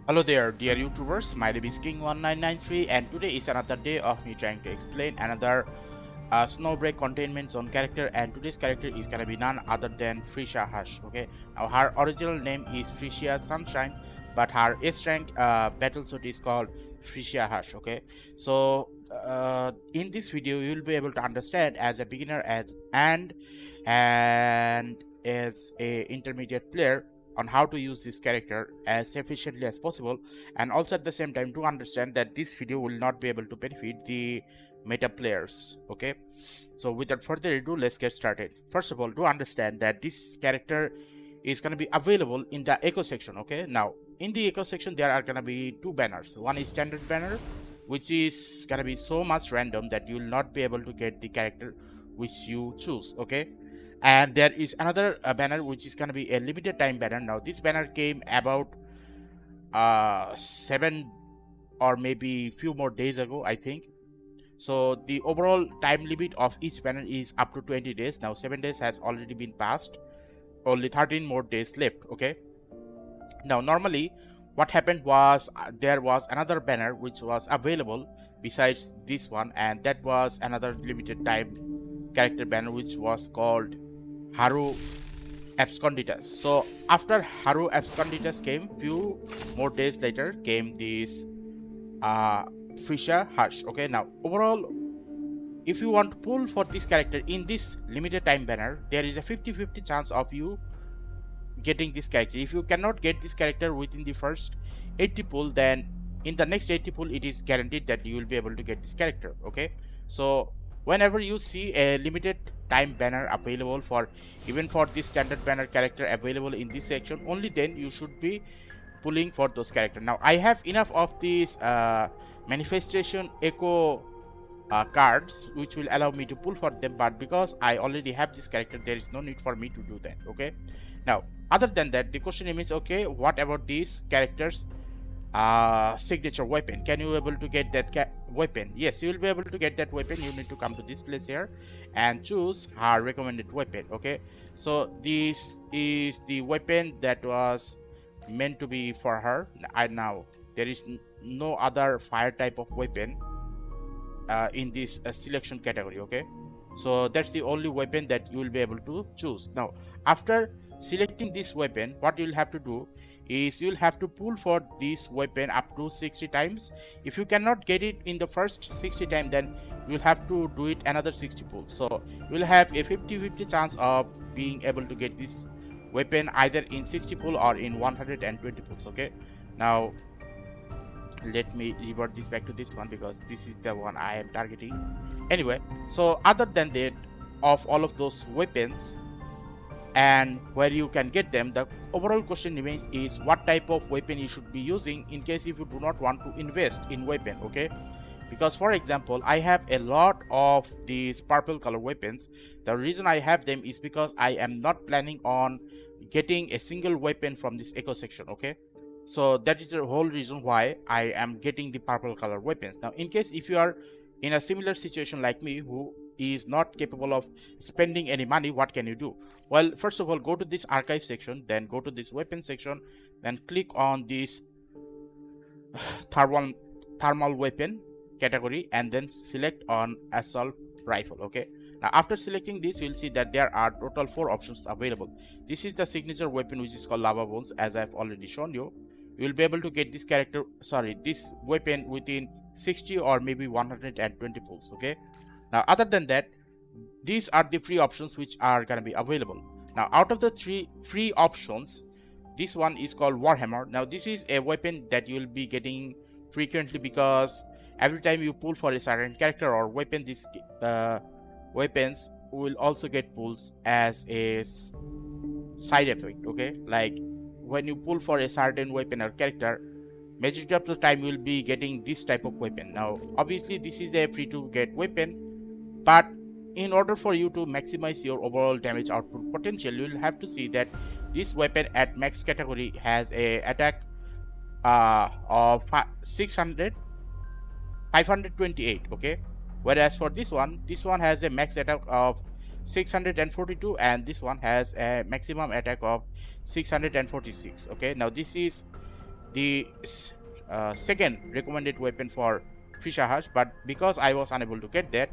Hello there, dear YouTubers. My name is King1993, and today is another day of me trying to explain another Snowbreak Containment Zone character. And today's character is gonna be none other than Fritia Hush. Okay, now her original name is Fritia Sunshine, but her S rank battle suit is called Fritia Hush. Okay, so in this video you will be able to understand as a beginner and as a intermediate player on how to use this character as efficiently as possible, and also at the same time to understand that this video will not be able to benefit the meta players. Okay, so without further ado, let's get started. First of all, to understand that this character is going to be available in the echo section. Okay, now in the echo section there are going to be two banners. One is standard banner, which is going to be so much random that you will not be able to get the character which you choose. Okay, and there is another banner which is going to be a limited time banner. Now this banner came about 7 or maybe few more days ago, I think. So the overall time limit of each banner is up to 20 days. Now 7 days has already been passed, only 13 more days left. Okay, now normally what happened was there was another banner which was available besides this one, and that was another limited time character banner which was called Haru Absconditus. So after Haru Absconditus came, few more days later came this Fritia Hush. Okay, now overall, if you want to pull for this character in this limited time banner, there is a 50-50 chance of you getting this character. If you cannot get this character within the first 80 pull, then in the next 80 pull it is guaranteed that you will be able to get this character. Okay, so whenever you see a limited time banner available for even for this standard banner character available in this section, only then you should be pulling for those characters. Now I have enough of these manifestation echo cards which will allow me to pull for them, but because I already have this character, there is no need for me to do that. Okay, now other than that, the question is, okay, what about these characters signature weapon? Can you able to get that weapon? Yes, you will be able to get that weapon. You need to come to this place here and choose her recommended weapon. Okay, so this is the weapon that was meant to be for her. And now there is no other fire type of weapon in this selection category. Okay, so that's the only weapon that you will be able to choose. Now after selecting this weapon, what you'll have to do is you'll have to pull for this weapon up to 60 times. If you cannot get it in the first 60 times, then you'll have to do it another 60 pulls. So you'll have a 50-50 chance of being able to get this weapon either in 60 pull or in 120 pulls. Okay, now let me revert this back to this one because this is the one I am targeting. Anyway, so other than that, of all of those weapons and where you can get them, the overall question remains is what type of weapon you should be using in case if you do not want to invest in weapon. Okay, because for example, I have a lot of these purple color weapons. The reason I have them is because I am not planning on getting a single weapon from this echo section. Okay, so that is the whole reason why I am getting the purple color weapons. Now in case if you are in a similar situation like me who is not capable of spending any money, what can you do? Well, first of all, go to this archive section, then go to this weapon section, then click on this thermal weapon category, and then select on assault rifle. Okay, now after selecting this, you'll see that there are total 4 options available. This is the signature weapon which is called lava bones, as I've already shown you. You will be able to get this this weapon within 60 or maybe 120 pulls. Okay, now other than that, these are the free options which are gonna be available. Now out of the 3 free options, this one is called Warhammer. Now this is a weapon that you will be getting frequently because every time you pull for a certain character or weapon, these weapons will also get pulls as a side effect. Okay, like when you pull for a certain weapon or character, majority of the time you will be getting this type of weapon. Now obviously this is a free to get weapon, but in order for you to maximize your overall damage output potential, you will have to see that this weapon at max category has a attack of 528. Okay, whereas for this one has a max attack of 642, and this one has a maximum attack of 646. Okay, now this is the second recommended weapon for Fritia, but because I was unable to get that,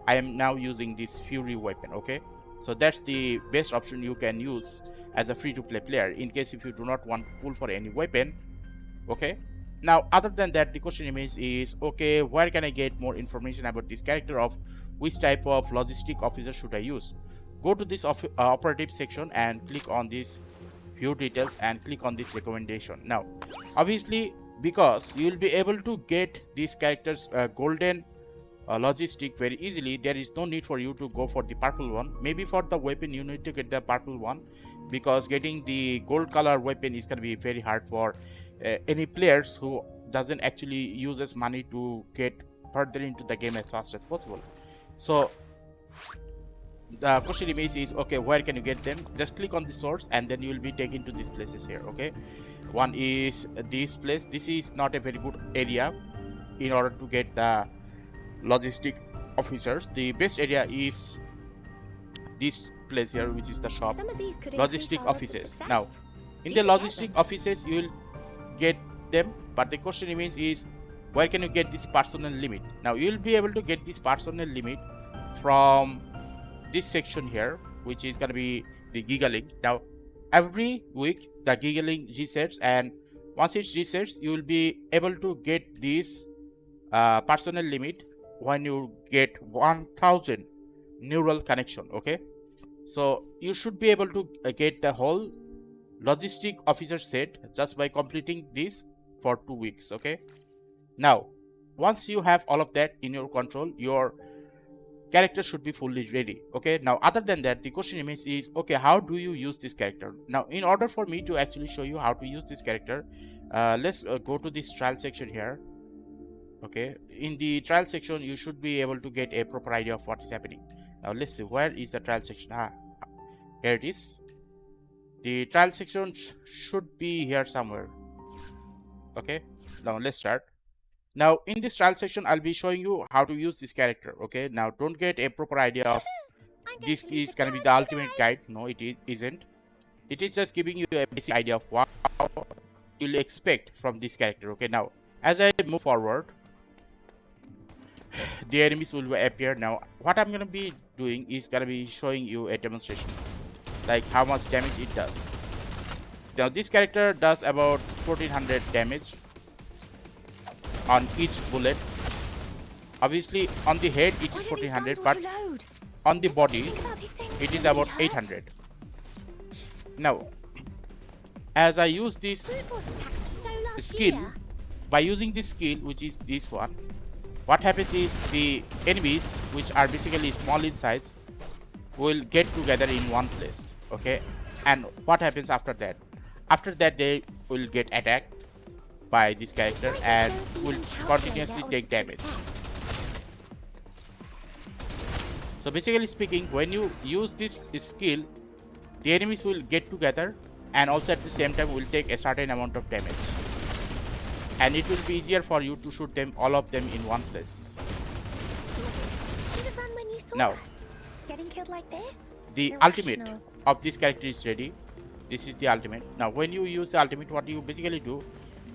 I am now using this Fury weapon. Okay, so that's the best option you can use as a free-to-play player in case if you do not want to pull for any weapon. Okay, now other than that, the question remains is, okay, where can I get more information about this character, of which type of logistic officer should I use? Go to this operative section and click on this view details and click on this recommendation. Now obviously, because you will be able to get these characters golden logistic very easily, there is no need for you to go for the purple one. Maybe for the weapon you need to get the purple one, because getting the gold color weapon is going to be very hard for any players who doesn't actually uses money to get further into the game as fast as possible. So the question remains is, okay, where can you get them? Just click on the source and then you will be taken to these places here. Okay, one is this place. This is not a very good area in order to get the logistic officers. The best area is this place here, which is the shop, logistic offices. Now in the logistic offices you will get them, but the question remains is, where can you get this personal limit? Now you will be able to get this personal limit from this section here, which is going to be the giggling. Now every week the giggling resets, and once it resets you will be able to get this personal limit when you get 1000 neural connection. Okay, so you should be able to get the whole logistic officer set just by completing this for 2 weeks. Okay, now once you have all of that in your control, your character should be fully ready. Okay, now other than that, the question remains is, okay, how do you use this character? Now in order for me to actually show you how to use this character, let's go to this trial section here. Okay, in the trial section you should be able to get a proper idea of what is happening. Now let's see, where is the trial section? Here it is. The trial section should be here somewhere. Okay, now let's start. Now in this trial section I'll be showing you how to use this character. Okay, now don't get a proper idea of this is gonna be the ultimate guide. No, it isn't. It is just giving you a basic idea of what you'll expect from this character. Okay, now as I move forward, the enemies will appear. Now what I'm gonna be doing is gonna be showing you a demonstration, like how much damage it does. Now this character does about 1400 damage on each bullet. Obviously on the head it is 1400, but on the body it is about 800. Now as I use this skill, by using this skill, which is this one, what happens is the enemies, which are basically small in size, will get together in one place. Okay, and what happens after that? After that they will get attacked by this character and will continuously take damage. So basically speaking, when you use this skill, the enemies will get together and also at the same time will take a certain amount of damage, and it will be easier for you to shoot them, all of them, in one place. Now the ultimate of this character is ready. This is the ultimate. Now when you use the ultimate, what you basically do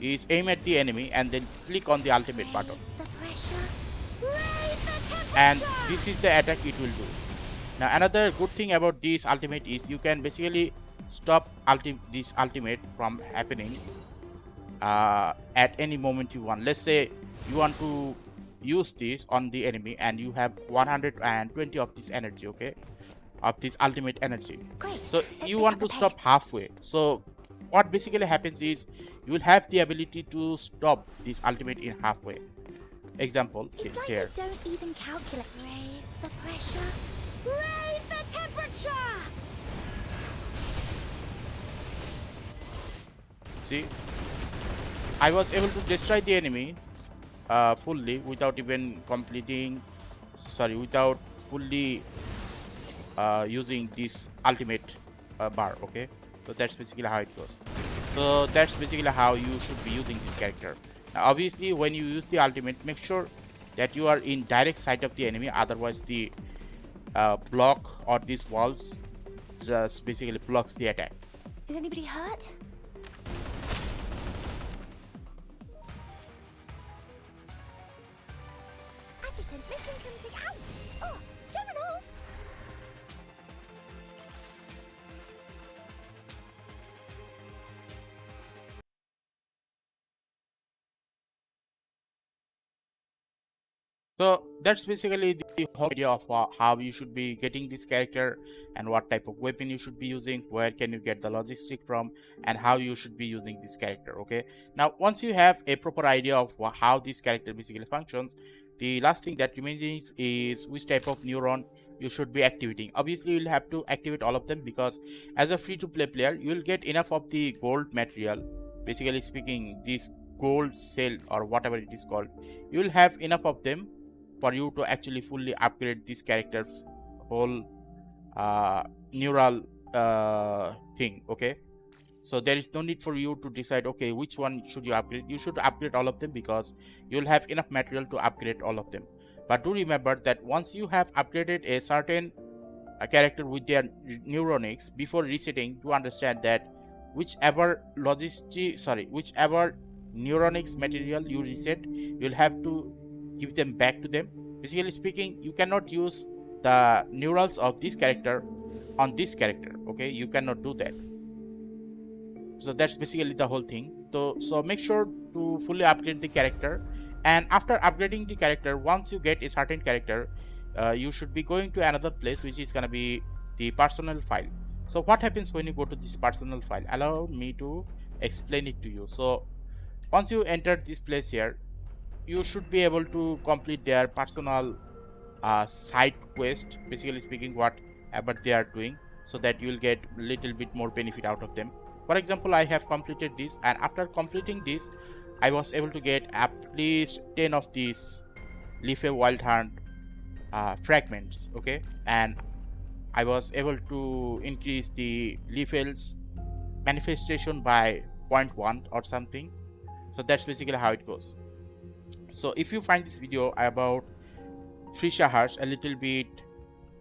is aim at the enemy and then click on the ultimate button, and this is the attack it will do. Now another good thing about this ultimate is you can basically stop this ultimate from happening at any moment you want. Let's say you want to use this on the enemy and you have 120 of this energy, okay, of this ultimate energy. So you want to stop halfway. So what basically happens is you will have the ability to stop this ultimate in halfway. Example is like here. Don't even calculate. Raise the pressure. Raise the temperature. See, I was able to destroy the enemy fully without even completing, without fully using this ultimate bar. Okay, so that's basically how it goes. So that's basically how you should be using this character. Now obviously when you use the ultimate, make sure that you are in direct sight of the enemy, otherwise the block or these walls just basically blocks the attack. Is anybody hurt? Oh, don't run off. So that's basically the whole idea of how you should be getting this character and what type of weapon you should be using, where can you get the logistic from, and how you should be using this character. Okay, now once you have a proper idea of how this character basically functions, the last thing that remains is which type of neuron you should be activating. Obviously you'll have to activate all of them, because as a free to play player you will get enough of the gold material, basically speaking this gold cell or whatever it is called. You will have enough of them for you to actually fully upgrade this character's whole uh, neural thing. Okay, so there is no need for you to decide okay which one should you upgrade. You should upgrade all of them because you'll have enough material to upgrade all of them. But do remember that once you have upgraded a certain character with their neuronics, before resetting, to understand that whichever neuronics material you reset, you'll have to give them back to them. Basically speaking, you cannot use the neurals of this character on this character. Okay, you cannot do that. So that's basically the whole thing. So make sure to fully upgrade the character, and after upgrading the character, once you get a certain character, you should be going to another place, which is gonna be the personal file. So what happens when you go to this personal file? Allow me to explain it to you. So once you enter this place here, you should be able to complete their personal side quest, basically speaking whatever they are doing, so that you will get little bit more benefit out of them. For example, I have completed this, and after completing this I was able to get at least 10 of these Leafy Wild Hunt fragments. Okay, and I was able to increase the Leafels manifestation by zero point 0.1 or something. So that's basically how it goes. So if you find this video about Fritia a little bit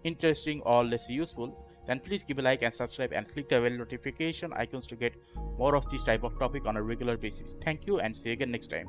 interesting or less useful, then please give a like and subscribe and click the bell notification icons to get more of this type of topic on a regular basis. Thank you and see you again next time.